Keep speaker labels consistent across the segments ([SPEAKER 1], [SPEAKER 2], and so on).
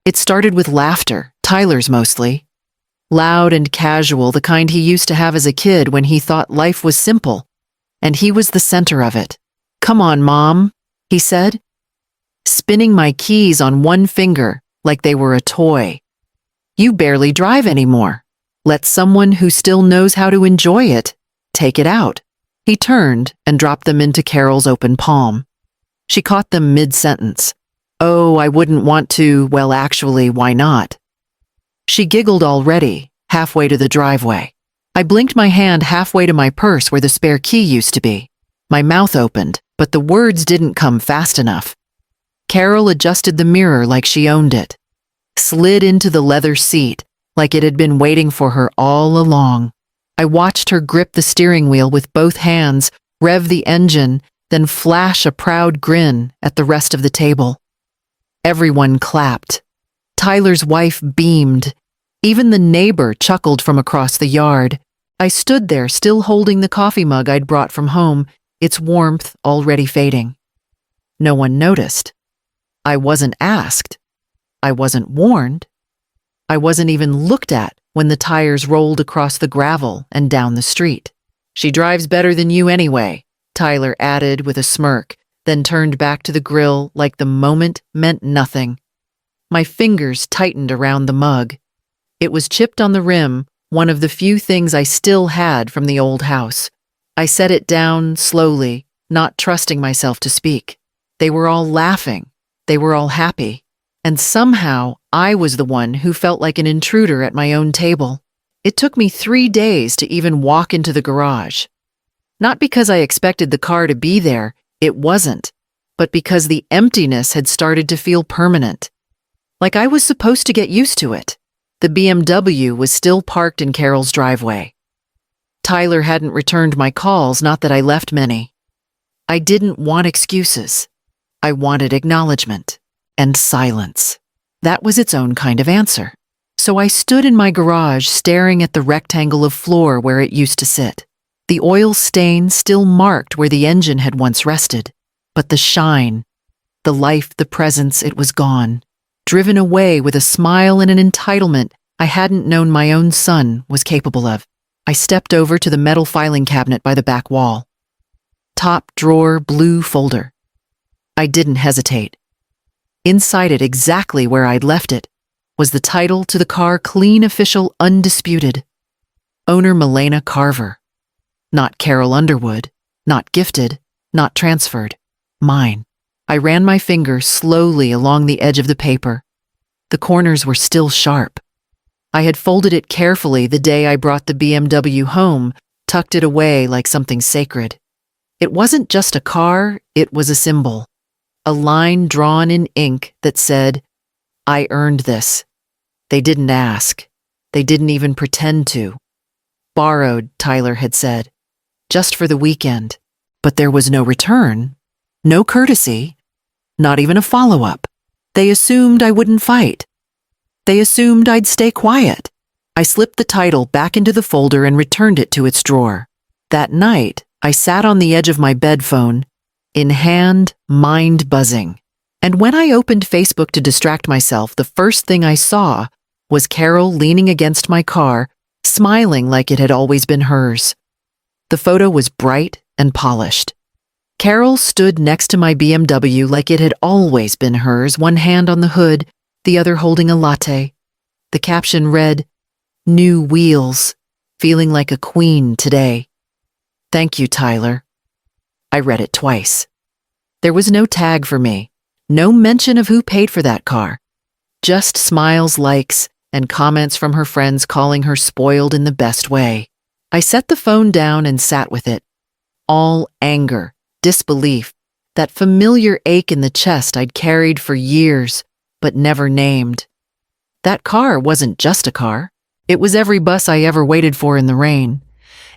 [SPEAKER 1] It started with laughter, Tyler's mostly. Loud and casual, the kind he used to have as a kid when he thought life was simple. And he was the center of it. "Come on, Mom," he said, spinning my keys on one finger like they were a toy. "You barely drive anymore. Let someone who still knows how to enjoy it take it out." He turned and dropped them into Carol's open palm. She caught them mid-sentence. "Oh, I wouldn't want to, well, actually, why not?" She giggled already, halfway to the driveway. I blinked my hand halfway to my purse where the spare key used to be. My mouth opened, but the words didn't come fast enough. Carol adjusted the mirror like she owned it, slid into the leather seat like it had been waiting for her all along. I watched her grip the steering wheel with both hands, rev the engine, then flash a proud grin at the rest of the table. Everyone clapped. Tyler's wife beamed. Even the neighbor chuckled from across the yard. I stood there still holding the coffee mug I'd brought from home, its warmth already fading. No one noticed. I wasn't asked. I wasn't warned. I wasn't even looked at when the tires rolled across the gravel and down the street. "She drives better than you anyway," Tyler added with a smirk, then turned back to the grill like the moment meant nothing. My fingers tightened around the mug. It was chipped on the rim, one of the few things I still had from the old house. I set it down slowly, not trusting myself to speak. They were all laughing. They were all happy. And somehow, I was the one who felt like an intruder at my own table. It took me 3 days to even walk into the garage. Not because I expected the car to be there, it wasn't, but because the emptiness had started to feel permanent. Like I was supposed to get used to it. The BMW was still parked in Carol's driveway. Tyler hadn't returned my calls, not that I left many. I didn't want excuses. I wanted acknowledgement and silence. That was its own kind of answer. So I stood in my garage staring at the rectangle of floor where it used to sit. The oil stain still marked where the engine had once rested. But the shine, the life, the presence, it was gone. Driven away with a smile and an entitlement I hadn't known my own son was capable of. I stepped over to the metal filing cabinet by the back wall. Top drawer, blue folder. I didn't hesitate. Inside it, exactly where I'd left it, was the title to the car, clean, official, undisputed. Owner Milena Carver. Not Carol Underwood, not gifted, not transferred. Mine. I ran my finger slowly along the edge of the paper. The corners were still sharp. I had folded it carefully the day I brought the BMW home, tucked it away like something sacred. It wasn't just a car, it was a symbol. A line drawn in ink that said, "I earned this." They didn't ask. They didn't even pretend to. "Borrowed," Tyler had said. "Just for the weekend." But there was no return, no courtesy, not even a follow-up. They assumed I wouldn't fight. They assumed I'd stay quiet. I slipped the title back into the folder and returned it to its drawer. That night, I sat on the edge of my bed phone, in hand, mind buzzing. And when I opened Facebook to distract myself, the first thing I saw was Carol leaning against my car, smiling like it had always been hers. The photo was bright and polished. Carol stood next to my BMW like it had always been hers, one hand on the hood, the other holding a latte. The caption read, "New wheels, feeling like a queen today. Thank you, Tyler." I read it twice. There was no tag for me, no mention of who paid for that car. Just smiles, likes, and comments from her friends calling her spoiled in the best way. I set the phone down and sat with it. All anger, disbelief, that familiar ache in the chest I'd carried for years, but never named. That car wasn't just a car. It was every bus I ever waited for in the rain.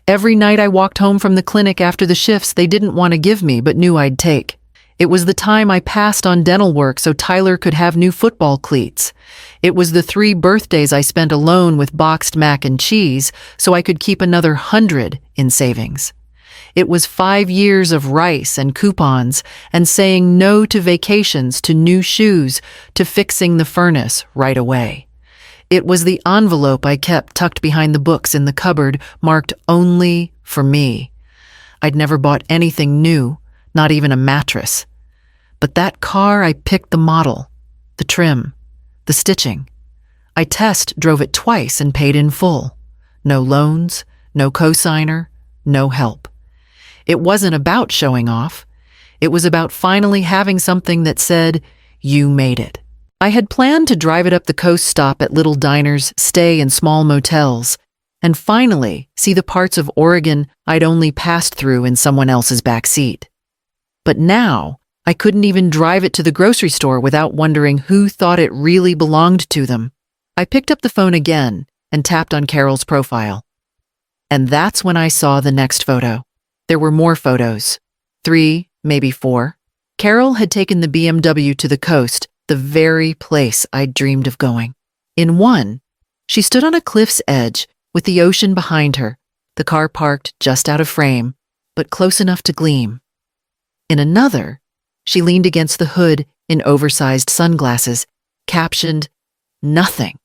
[SPEAKER 1] Every night I walked home from the clinic after the shifts they didn't want to give me but knew I'd take. It was the time I passed on dental work so Tyler could have new football cleats. It was the 3 birthdays I spent alone with boxed mac and cheese so I could keep another 100 in savings. It was 5 years of rice and coupons and saying no to vacations, to new shoes, to fixing the furnace right away. It was the envelope I kept tucked behind the books in the cupboard, marked only for me. I'd never bought anything new, not even a mattress. But that car, I picked the model, the trim, the stitching. I test drove it twice and paid in full. No loans, no cosigner, no help. It wasn't about showing off. It was about finally having something that said, "You made it." I had planned to drive it up the coast, stop at little diners, stay in small motels, and finally see the parts of Oregon I'd only passed through in someone else's back seat. But now, I couldn't even drive it to the grocery store without wondering who thought it really belonged to them. I picked up the phone again and tapped on Carol's profile. And that's when I saw the next photo. There were more photos. 3, maybe 4. Carol had taken the BMW to the coast, the very place I'd dreamed of going. In one, she stood on a cliff's edge with the ocean behind her, the car parked just out of frame, but close enough to gleam. In another, she leaned against the hood in oversized sunglasses, captioned, "Nothing,"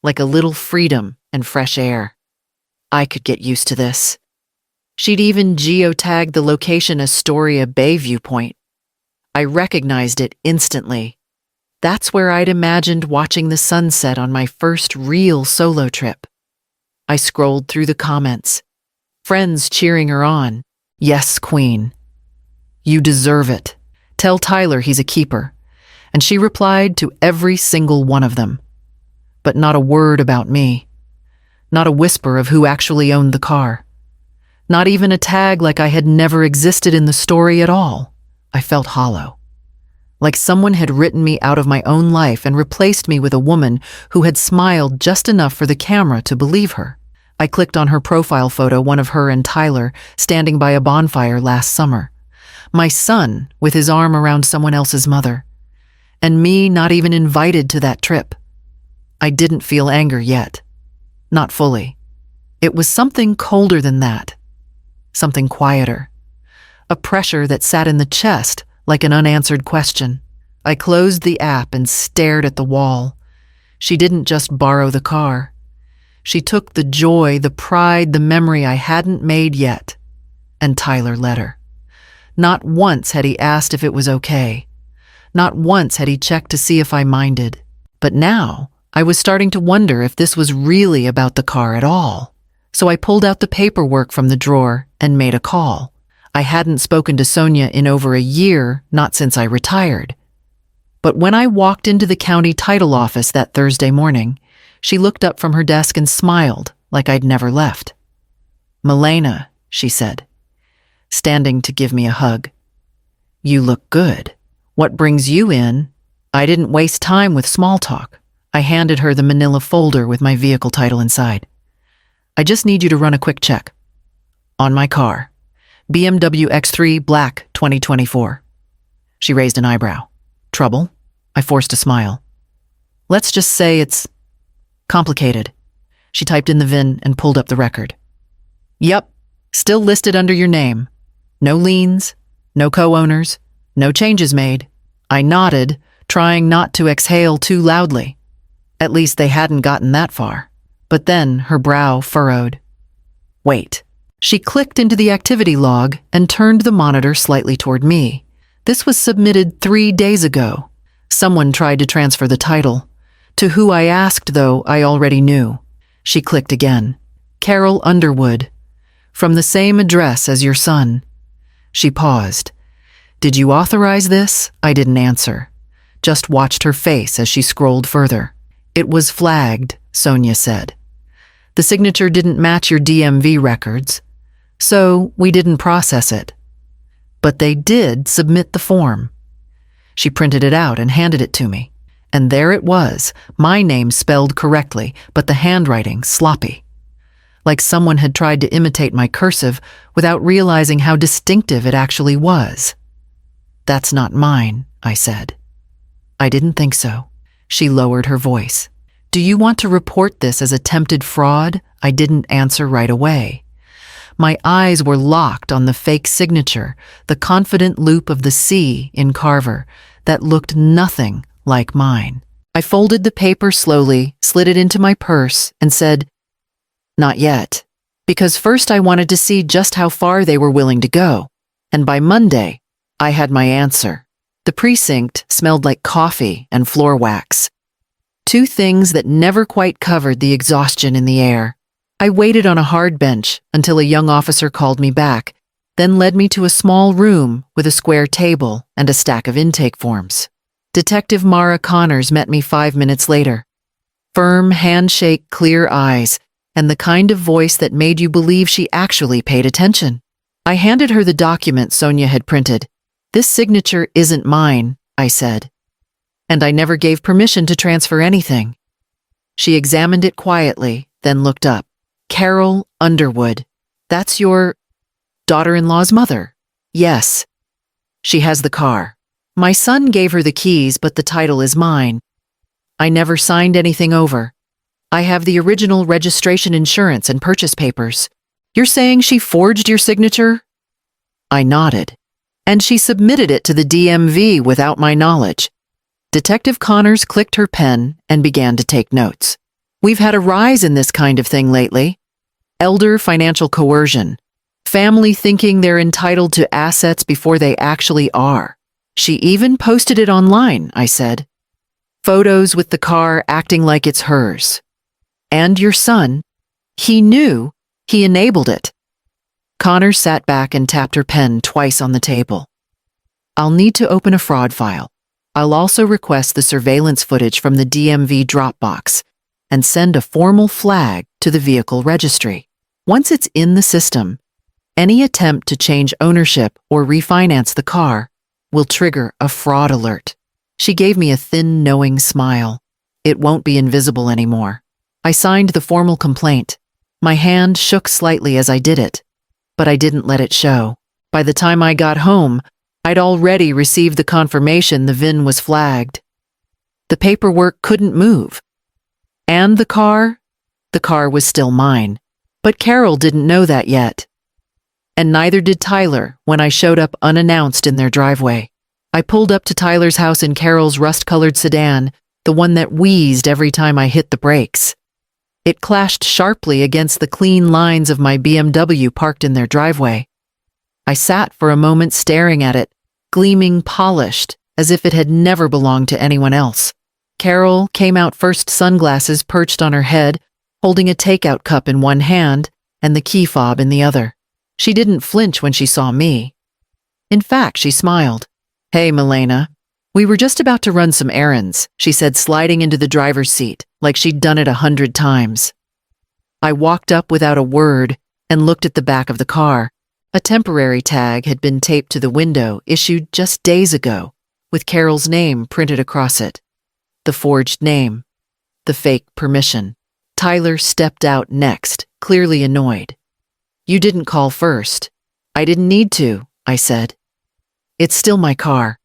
[SPEAKER 1] like a little freedom and fresh air. I could get used to this. She'd even geotagged the location Astoria Bay viewpoint. I recognized it instantly. That's where I'd imagined watching the sunset on my first real solo trip. I scrolled through the comments. Friends cheering her on. "Yes, Queen. You deserve it. Tell Tyler he's a keeper." And she replied to every single one of them. But not a word about me. Not a whisper of who actually owned the car. Not even a tag like I had never existed in the story at all. I felt hollow. Like someone had written me out of my own life and replaced me with a woman who had smiled just enough for the camera to believe her. I clicked on her profile photo, one of her and Tyler, standing by a bonfire last summer. My son with his arm around someone else's mother. And me not even invited to that trip. I didn't feel anger yet. Not fully. It was something colder than that. Something quieter. A pressure that sat in the chest like an unanswered question. I closed the app and stared at the wall. She didn't just borrow the car. She took the joy, the pride, the memory I hadn't made yet. And Tyler let her. Not once had he asked if it was okay. Not once had he checked to see if I minded. But now, I was starting to wonder if this was really about the car at all. So I pulled out the paperwork from the drawer and made a call. I hadn't spoken to Sonia in over a year, not since I retired. But when I walked into the county title office that Thursday morning, she looked up from her desk and smiled like I'd never left. "Milena," she said, standing to give me a hug. "You look good. What brings you in?" I didn't waste time with small talk. I handed her the manila folder with my vehicle title inside. "I just need you to run a quick check. On my car. BMW X3 Black 2024. She raised an eyebrow. "Trouble?" I forced a smile. "Let's just say it's complicated." She typed in the VIN and pulled up the record. "Yep, still listed under your name. No liens, no co-owners, no changes made." I nodded, trying not to exhale too loudly. At least they hadn't gotten that far. But then her brow furrowed. "Wait." She clicked into the activity log and turned the monitor slightly toward me. This was submitted 3 days ago. Someone tried to transfer the title. To who I asked, though, I already knew. She clicked again. "Carol Underwood. From the same address as your son." She paused. "Did you authorize this?" I didn't answer. Just watched her face as she scrolled further. "It was flagged," Sonia said. "The signature didn't match your DMV records, so we didn't process it. But they did submit the form." She printed it out and handed it to me. And there it was, my name spelled correctly, but the handwriting sloppy. Like someone had tried to imitate my cursive without realizing how distinctive it actually was. "That's not mine," I said. "I didn't think so." She lowered her voice. "Do you want to report this as attempted fraud?" I didn't answer right away. My eyes were locked on the fake signature, the confident loop of the C in Carver, that looked nothing like mine. I folded the paper slowly, slid it into my purse, and said, "Not yet," because first I wanted to see just how far they were willing to go. And by Monday, I had my answer. The precinct smelled like coffee and floor wax. Two things that never quite covered the exhaustion in the air. I waited on a hard bench until a young officer called me back, then led me to a small room with a square table and a stack of intake forms. Detective Mara Connors met me 5 minutes later. Firm handshake, clear eyes, and the kind of voice that made you believe she actually paid attention. I handed her the document Sonia had printed. "This signature isn't mine," I said. "And I never gave permission to transfer anything." She examined it quietly, then looked up. "Carol Underwood. That's your daughter-in-law's mother?" "Yes. She has the car. My son gave her the keys, but the title is mine. I never signed anything over. I have the original registration insurance and purchase papers." "You're saying she forged your signature?" I nodded. "And she submitted it to the DMV without my knowledge." Detective Connors clicked her pen and began to take notes. "We've had a rise in this kind of thing lately. Elder financial coercion. Family thinking they're entitled to assets before they actually are. She even posted it online," I said. "Photos with the car acting like it's hers. And your son, he knew, he enabled it." Connors sat back and tapped her pen twice on the table. "I'll need to open a fraud file. I'll also request the surveillance footage from the DMV Dropbox and send a formal flag to the vehicle registry. Once it's in the system, any attempt to change ownership or refinance the car will trigger a fraud alert." She gave me a thin, knowing smile. "It won't be invisible anymore." I signed the formal complaint. My hand shook slightly as I did it, but I didn't let it show. By the time I got home, I'd already received the confirmation the VIN was flagged. The paperwork couldn't move. And the car was still mine. But Carol didn't know that yet. And neither did Tyler when I showed up unannounced in their driveway. I pulled up to Tyler's house in Carol's rust-colored sedan, the one that wheezed every time I hit the brakes. It clashed sharply against the clean lines of my BMW parked in their driveway. I sat for a moment staring at it, gleaming polished, as if it had never belonged to anyone else. Carol came out first, sunglasses perched on her head, holding a takeout cup in one hand and the key fob in the other. She didn't flinch when she saw me. In fact, she smiled. "Hey, Milena. We were just about to run some errands," she said, sliding into the driver's seat, like she'd done it 100 times. I walked up without a word and looked at the back of the car. A temporary tag had been taped to the window, issued just days ago, with Carol's name printed across it. The forged name. The fake permission. Tyler stepped out next, clearly annoyed. "You didn't call first." "I didn't need to," I said. "It's still my car."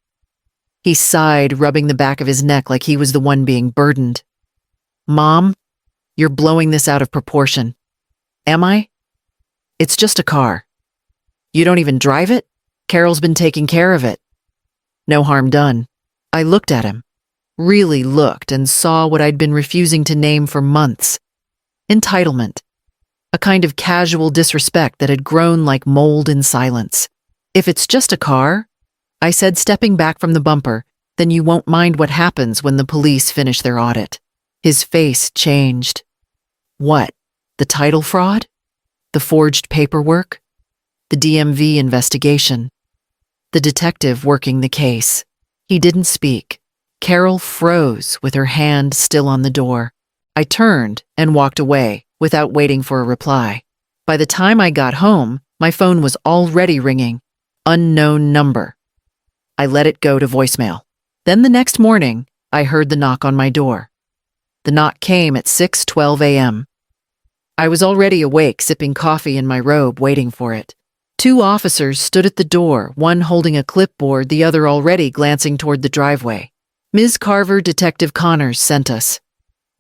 [SPEAKER 1] He sighed, rubbing the back of his neck like he was the one being burdened. "Mom, you're blowing this out of proportion." "Am I?" "It's just a car." "You don't even drive it?" "Carol's been taking care of it." "No harm done." I looked at him, really looked, and saw what I'd been refusing to name for months. Entitlement. A kind of casual disrespect that had grown like mold in silence. "If it's just a car," I said, stepping back from the bumper, "then you won't mind what happens when the police finish their audit." His face changed. "What? The title fraud? The forged paperwork? The DMV investigation? The detective working the case?" He didn't speak. Carol froze with her hand still on the door. I turned and walked away without waiting for a reply. By the time I got home, my phone was already ringing. Unknown number. I let it go to voicemail. Then the next morning, I heard the knock on my door. The knock came at 6:12 a.m. I was already awake, sipping coffee in my robe, waiting for it. 2 officers stood at the door, one holding a clipboard, the other already glancing toward the driveway. "Ms. Carver, Detective Connors sent us.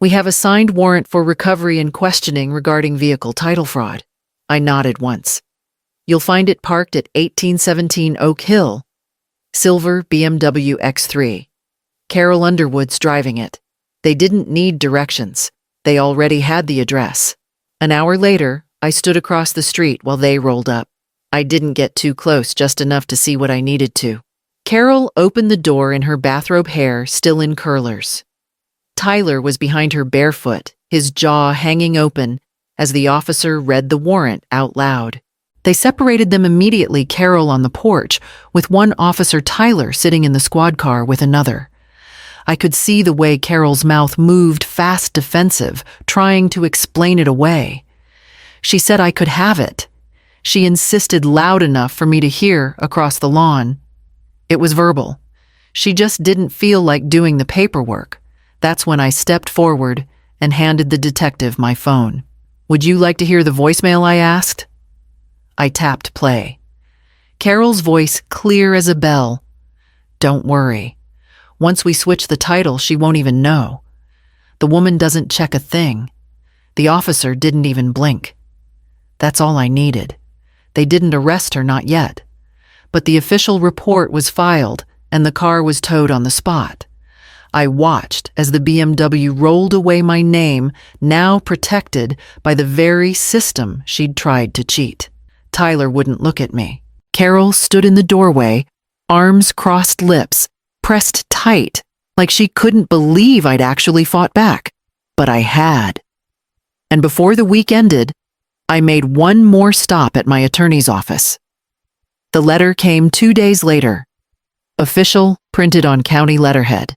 [SPEAKER 1] We have a signed warrant for recovery and questioning regarding vehicle title fraud." I nodded once. You'll find it parked at 1817 Oak Hill. Silver BMW X3. Carol Underwood's driving it. They didn't need directions. They already had the address. An hour later, I stood across the street while they rolled up. I didn't get too close, just enough to see what I needed to. Carol opened the door in her bathrobe hair still in curlers. Tyler was behind her barefoot, his jaw hanging open, as the officer read the warrant out loud. They separated them immediately, Carol on the porch, with one officer, Tyler, sitting in the squad car with another. I could see the way Carol's mouth moved, fast defensive, trying to explain it away. She said I could have it. She insisted loud enough for me to hear across the lawn. It was verbal. She just didn't feel like doing the paperwork. That's when I stepped forward and handed the detective my phone. Would you like to hear the voicemail, I asked? I tapped play. Carol's voice clear as a bell. Don't worry. Once we switch the title, she won't even know. The woman doesn't check a thing. The officer didn't even blink. That's all I needed. They didn't arrest her, not yet. But the official report was filed and the car was towed on the spot. I watched as the BMW rolled away my name, now protected by the very system she'd tried to cheat. Tyler wouldn't look at me. Carol stood in the doorway, arms crossed, lips pressed tight, like she couldn't believe I'd actually fought back. But I had. And before the week ended, I made one more stop at my attorney's office. The letter came 2 days later. Official, printed on county letterhead.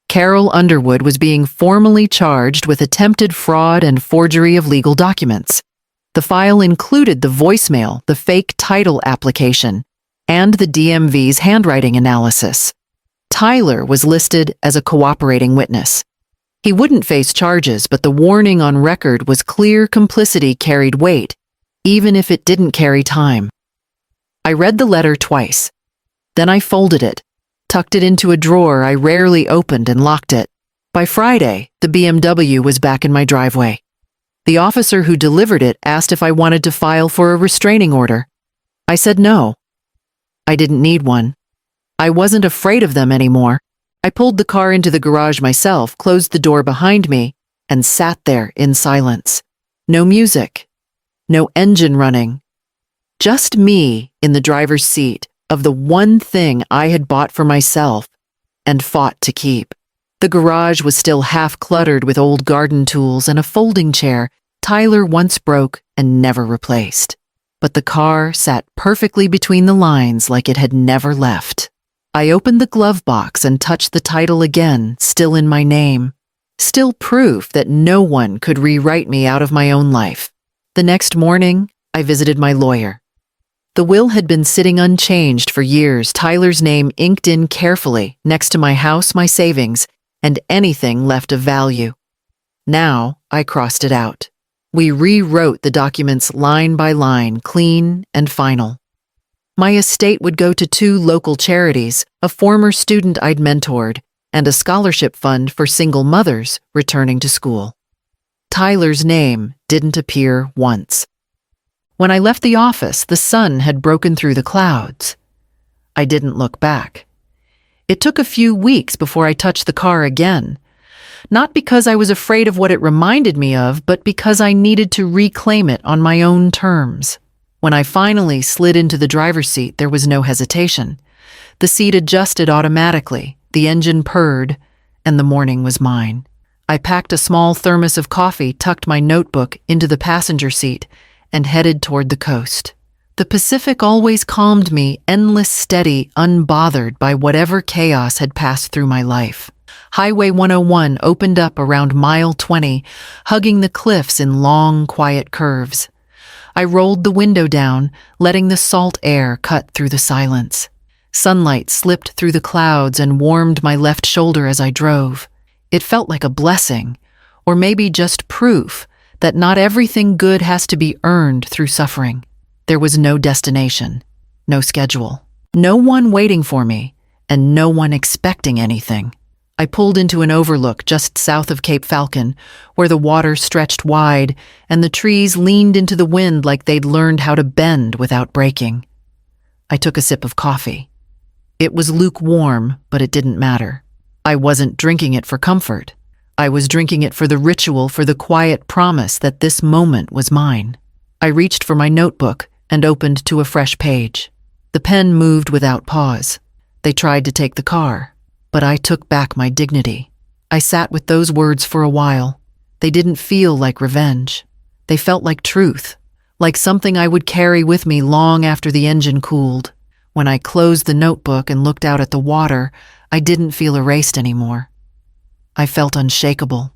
[SPEAKER 1] Carol Underwood was being formally charged with attempted fraud and forgery of legal documents. The file included the voicemail, the fake title application, and the DMV's handwriting analysis. Tyler was listed as a cooperating witness. He wouldn't face charges, but the warning on record was clear complicity carried weight, even if it didn't carry time. I read the letter twice. Then I folded it, tucked it into a drawer I rarely opened, and locked it. By Friday, the BMW was back in my driveway. The officer who delivered it asked if I wanted to file for a restraining order. I said no. I didn't need one. I wasn't afraid of them anymore. I pulled the car into the garage myself, closed the door behind me, and sat there in silence. No music. No engine running. Just me in the driver's seat of the one thing I had bought for myself and fought to keep. The garage was still half cluttered with old garden tools and a folding chair Tyler once broke and never replaced. But the car sat perfectly between the lines like it had never left. I opened the glove box and touched the title again, still in my name. Still proof that no one could rewrite me out of my own life. The next morning, I visited my lawyer. The will had been sitting unchanged for years, Tyler's name inked in carefully next to my house, my savings, and anything left of value. Now, I crossed it out. We rewrote the documents line by line, clean and final. My estate would go to 2 local charities, a former student I'd mentored, and a scholarship fund for single mothers returning to school. Tyler's name didn't appear once. When I left the office, the sun had broken through the clouds. I didn't look back. It took a few weeks before I touched the car again. Not because I was afraid of what it reminded me of, but because I needed to reclaim it on my own terms. When I finally slid into the driver's seat, there was no hesitation. The seat adjusted automatically, the engine purred, and the morning was mine. I packed a small thermos of coffee, tucked my notebook into the passenger seat, and headed toward the coast. The Pacific always calmed me, endless, steady, unbothered by whatever chaos had passed through my life. Highway 101 opened up around mile 20, hugging the cliffs in long, quiet curves. I rolled the window down, letting the salt air cut through the silence. Sunlight slipped through the clouds and warmed my left shoulder as I drove. It felt like a blessing, or maybe just proof that not everything good has to be earned through suffering. There was no destination, no schedule, no one waiting for me, and no one expecting anything. I pulled into an overlook just south of Cape Falcon, where the water stretched wide and the trees leaned into the wind like they'd learned how to bend without breaking. I took a sip of coffee. It was lukewarm, but it didn't matter. I wasn't drinking it for comfort. I was drinking it for the ritual, for the quiet promise that this moment was mine. I reached for my notebook and opened to a fresh page. The pen moved without pause. They tried to take the car, but I took back my dignity. I sat with those words for a while. They didn't feel like revenge. They felt like truth, like something I would carry with me long after the engine cooled. When I closed the notebook and looked out at the water, I didn't feel erased anymore. I felt unshakable.